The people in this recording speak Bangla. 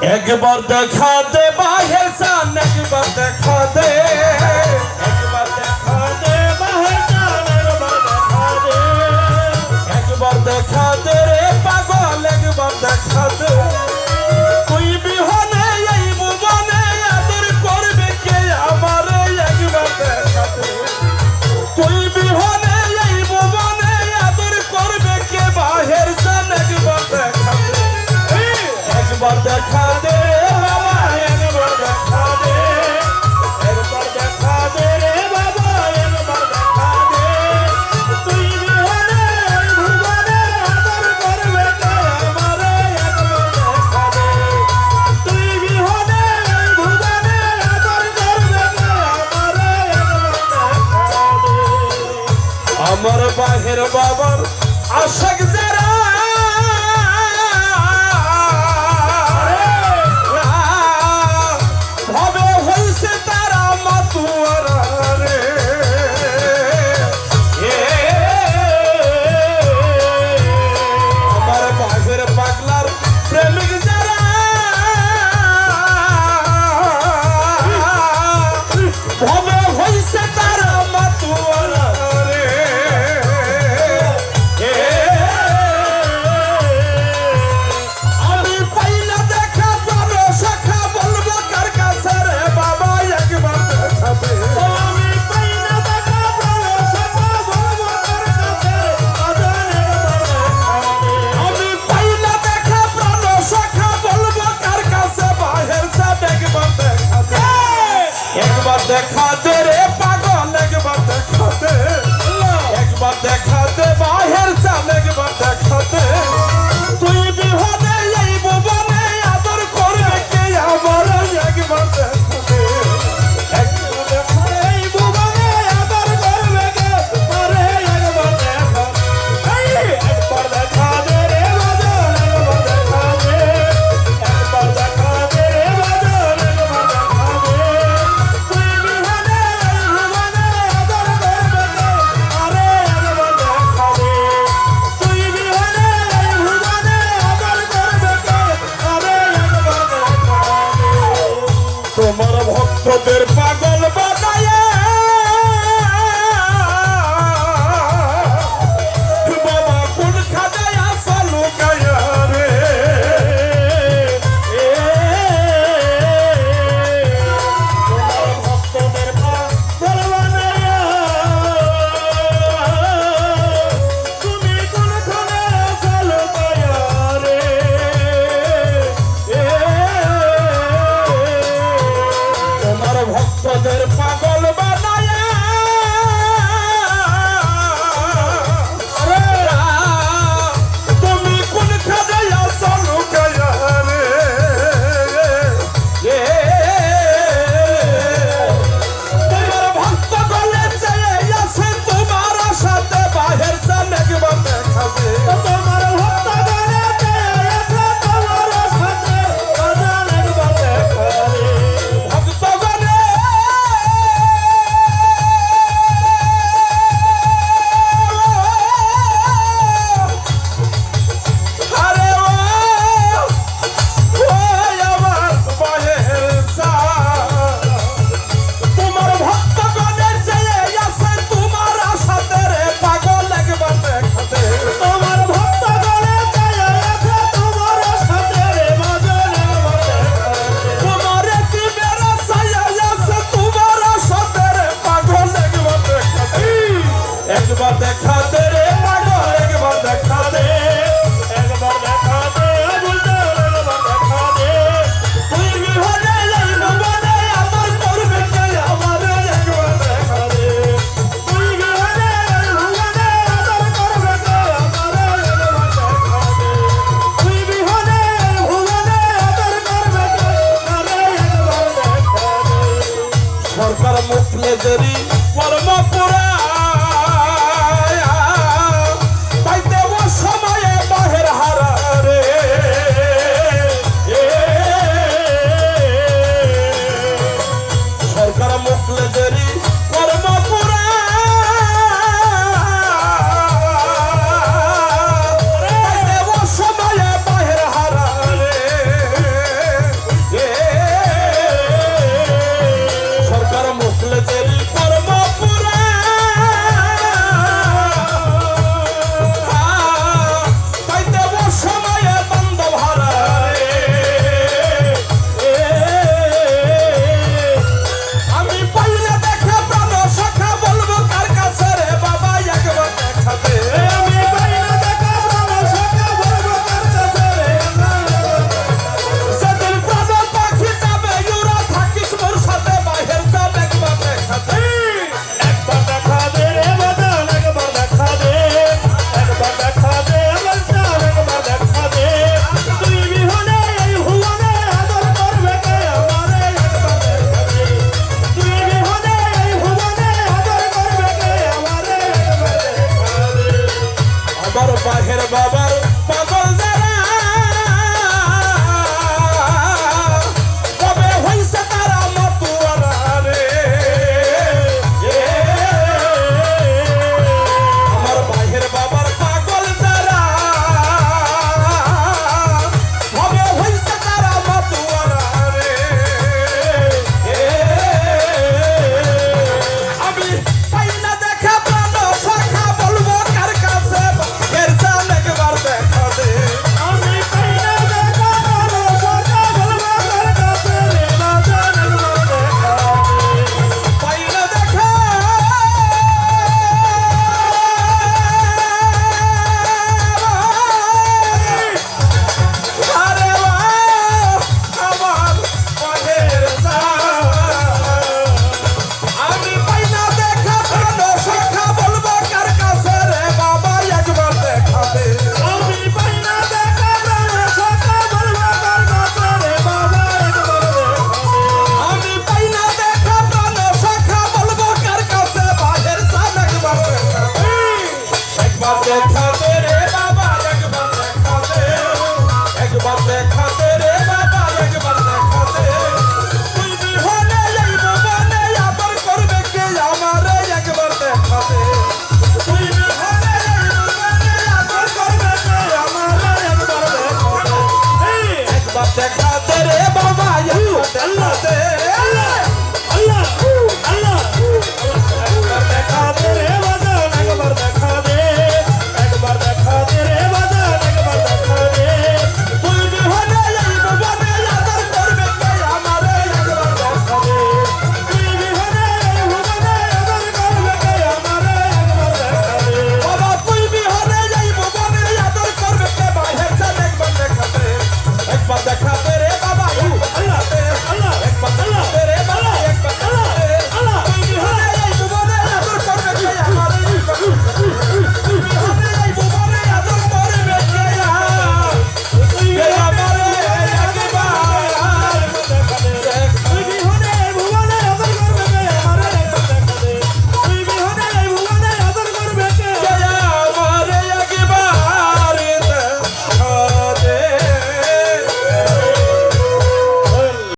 একবার দেখা দে বাহের চান, একবার দেখা দে, একবার দেখা দে বাহের চান, একবার দেখা দে, একবার দেখা দে রে পাগল, একবার দেখা দে। তুই বিহনে এই ভুবনে আদর করবে কে আমারে, একবার দেখা দে। তুই বিহনে এই ভুবনে আদর করবে কে বাহের চান, একবার দেখা দে, একবার দেখা দে। আমার বাহের বাবার আশাক যারা ভাবে হইছে তারা মাতুয়ারা রে, আমার বাহের পাগলার প্রেমিক যারা ভাবে হইছে তারা মাতুয়ারা। দেখা দে রে পাগল, একবার দেখা দে, একবার দেখা দে বাহের চাল, একবার দেখা দে। তুই বিহনে এই ভুবনে আদর করবে কে আমার, একবার দেখা দে, একবার দেখা এই ভুবনে আদর করবে কে আরে, একবার দেখা দে, একবার দেখা দে রে বাদল, একবার দেখা দে, একবার দেখা দে রে বাদল, একবার দেখা দে। তোমার ভক্তদের পাগল বানায় বাবা কোন খাদায় আসলো গায়া রে, তোমার ভক্তদের পাগল বানায় তুমি কোন খাদায় আসলো গায়া রে, তোমার ভক্তদের পাগল বানায় তুমি কোন খাদায় আসলো গায়া রে, তোমার ভক্ত গলে চেয়ে আছে তোমার সাথে বাহের চান, একবার দেখা দে। তোমার ভক্ত গলে চেয়ে আছে তোমার সাথে বাজান, একবার দেখা দে। ভক্ত গলে আরে ও আমার বাহের চান, তোমার ভক্ত গলে চেয়ে আছে তোমার সাথে রে পাগল, একবার দেখা দে। তোমার ভক্ত গলে চেয়ে আছে তোমার সাথে রে বাজান, একবার দেখা দে। তোমার কি বেরা ছায়া আছে তোমার সাথে রে পাগল, একবার দেখা দে, একবার দেখা দে রে পাগল, একবার দেখা দে, একবার দেখা দে বুঝতে, একবার দেখা দে। তুই বিহনে এই ভুবনে আদর করবে কে আমার, একবার দেখা দে। তুই বিহনে এই ভুবনে আদর করবে কে আমার, একবার দেখা দে। তুই বিহনে এই ভুবনে আদর করবে কে আরে, একবার দেখা দে। সরকার মুখলেদেরই কর্মপুরা তাইতে ও সময়ে বাহের হারা রে, সরকার মুখলেদেরই কর্মপুরা তাইতে ও সময়ে বাহের হারা রে। দেখা